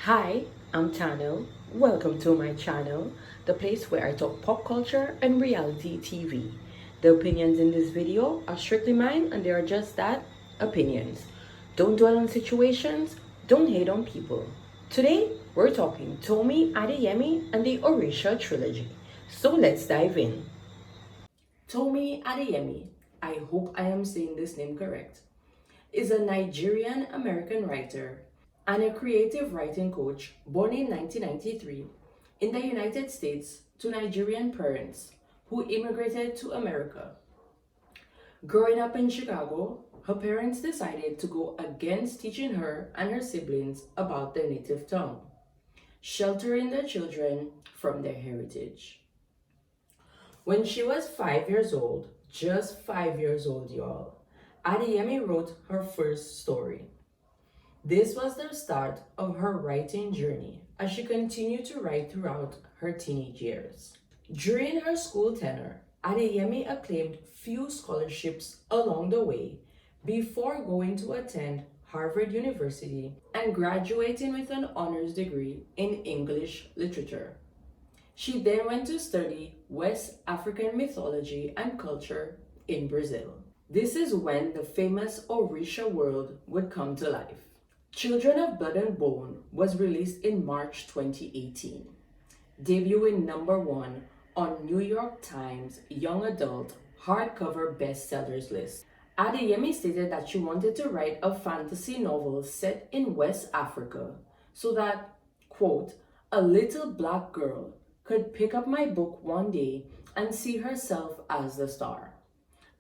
Hi, I'm Tano. Welcome to my channel, the place where I talk pop culture and reality TV. The opinions in this video are strictly mine and they are just that, opinions. Don't dwell on situations, don't hate on people. Today, we're talking Tomi Adeyemi and the Orisha Trilogy. So let's dive in. Tomi Adeyemi, I hope I am saying this name correct, is a Nigerian American writer and a creative writing coach born in 1993 in the United States to Nigerian parents who immigrated to America. Growing up in Chicago, her parents decided to go against teaching her and her siblings about their native tongue, sheltering their children from their heritage. When she was 5 years old, just 5 years old, y'all, Adeyemi wrote her first story. This was the start of her writing journey as she continued to write throughout her teenage years. During her school tenure, Adeyemi acclaimed few scholarships along the way before going to attend Harvard University and graduating with an honors degree in English literature. She then went to study West African mythology and culture in Brazil. This is when the famous Orisha world would come to life. Children of Blood and Bone was released in March 2018, debuting #1 on New York Times Young Adult hardcover bestsellers list. Adeyemi stated that she wanted to write a fantasy novel set in West Africa so that, quote, a little black girl could pick up my book one day and see herself as the star.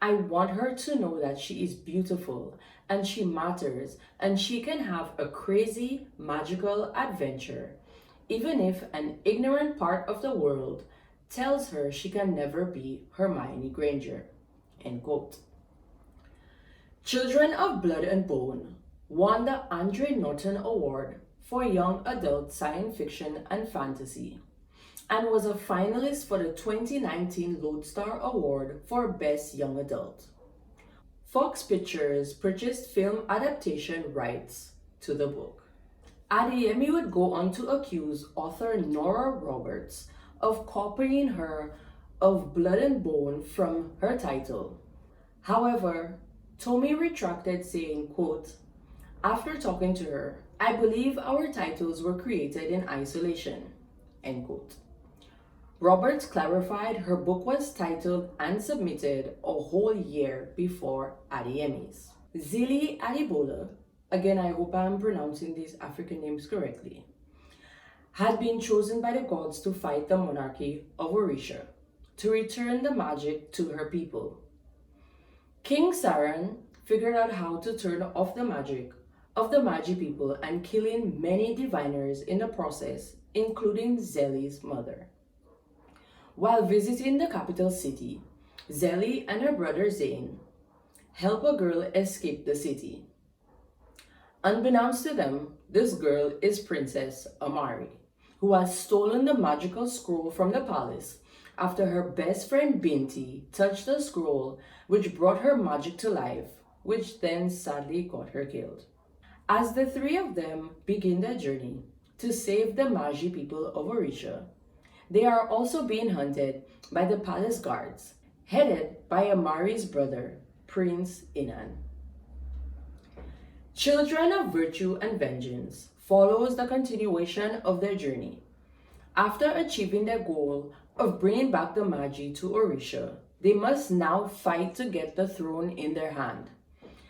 I want her to know that she is beautiful and she matters and she can have a crazy, magical adventure, even if an ignorant part of the world tells her she can never be Hermione Granger. End quote. Children of Blood and Bone won the Andre Norton Award for Young Adult Science Fiction and Fantasy and was a finalist for the 2019 Lodestar Award for Best Young Adult. Fox Pictures purchased film adaptation rights to the book. Adeyemi would go on to accuse author Nora Roberts of copying her of Blood and Bone from her title. However, Tomi retracted saying, quote, after talking to her, I believe our titles were created in isolation, end quote. Roberts clarified her book was titled and submitted a whole year before Adeyemi's. Zili Adibola, again I hope I am pronouncing these African names correctly, had been chosen by the gods to fight the monarchy of Orisha, to return the magic to her people. King Saran figured out how to turn off the magic of the Magi people and killing many diviners in the process, including Zeli's mother. While visiting the capital city, Zeli and her brother Zayn help a girl escape the city. Unbeknownst to them, this girl is Princess Amari, who has stolen the magical scroll from the palace after her best friend Binti touched the scroll which brought her magic to life, which then sadly got her killed. As the three of them begin their journey to save the Magi people of Orisha, they are also being hunted by the palace guards, headed by Amari's brother, Prince Inan. Children of Virtue and Vengeance follows the continuation of their journey. After achieving their goal of bringing back the Magi to Orisha, they must now fight to get the throne in their hand.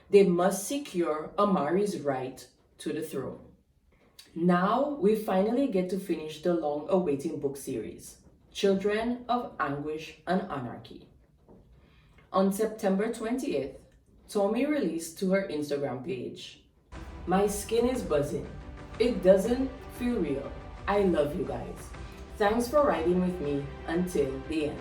They must secure Amari's right to the throne. Now we finally get to finish the long-awaited book series, Children of Anguish and Anarchy. On September 20th, Tomi released to her Instagram page, my skin is buzzing. It doesn't feel real. I love you guys. Thanks for riding with me until the end.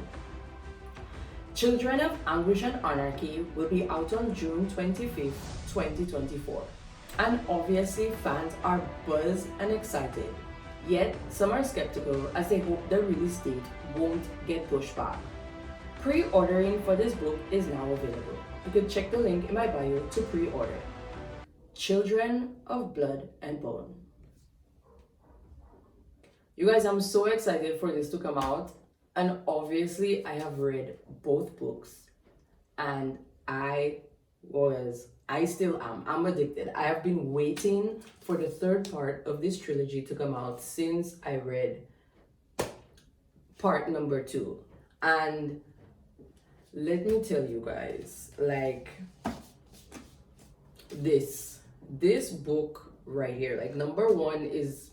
Children of Anguish and Anarchy will be out on June 25th, 2024. And obviously fans are buzzed and excited, yet some are skeptical as they hope the release date won't get pushed back. Pre-ordering for this book is now available. You can check the link in my bio to pre-order. Children of Blood and Bone. You guys, I'm so excited for this to come out. And obviously, I have read both books. And I still am. I'm addicted. I have been waiting for the third part of this trilogy to come out since I read part number 2. And let me tell you guys, like, this book right here, like, number 1 is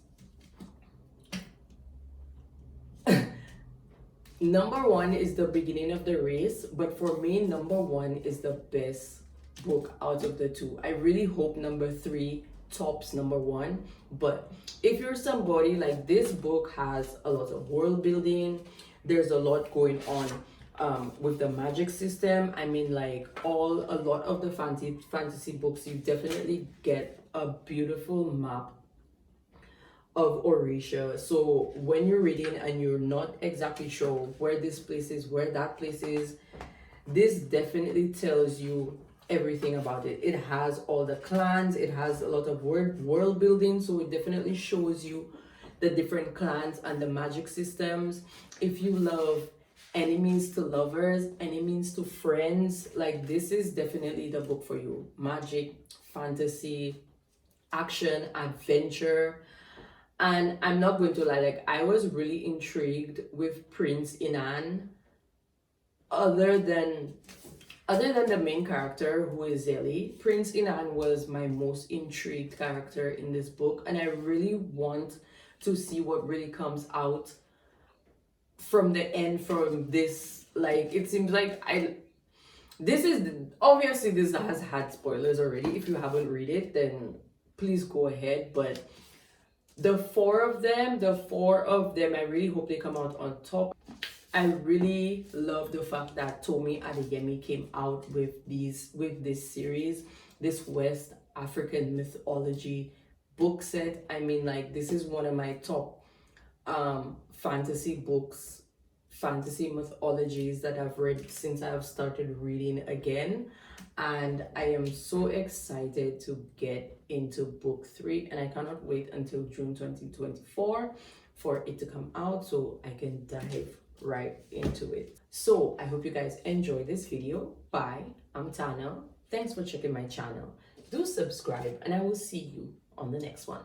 number 1 is the beginning of the race, but for me, number 1 is the best book out of the 2. I really hope number 3 tops number 1. But if you're somebody, like, this book has a lot of world building. There's a lot going on with the magic system. I mean, like, a lot of the fantasy books, you definitely get a beautiful map of Orisha. So when you're reading and you're not exactly sure where this place is, where that place is, this definitely tells you everything about it. It has all the clans, it has a lot of world building, so it definitely shows you the different clans and the magic systems. If you love enemies to lovers, enemies to friends, like, this is definitely the book for you. Magic, fantasy, action, adventure. And I'm not going to lie, like, I was really intrigued with Prince Inan, other than the main character, who is Zeli. Prince Inan was my most intrigued character in this book, and I really want to see what really comes out from the end from this. Like, it seems like obviously this has had spoilers already. If you haven't read it, then please go ahead. But the four of them, I really hope they come out on top. I really love the fact that Tomi Adeyemi came out with this series, this West African mythology book set. I mean, like, this is one of my top fantasy books, fantasy mythologies that I've read since I've started reading again. And I am so excited to get into book 3, and I cannot wait until June 2024 for it to come out so I can dive right into it. So I hope you guys enjoy this video. Bye. I'm Tana. Thanks for checking my channel. Do subscribe, and I will see you on the next one.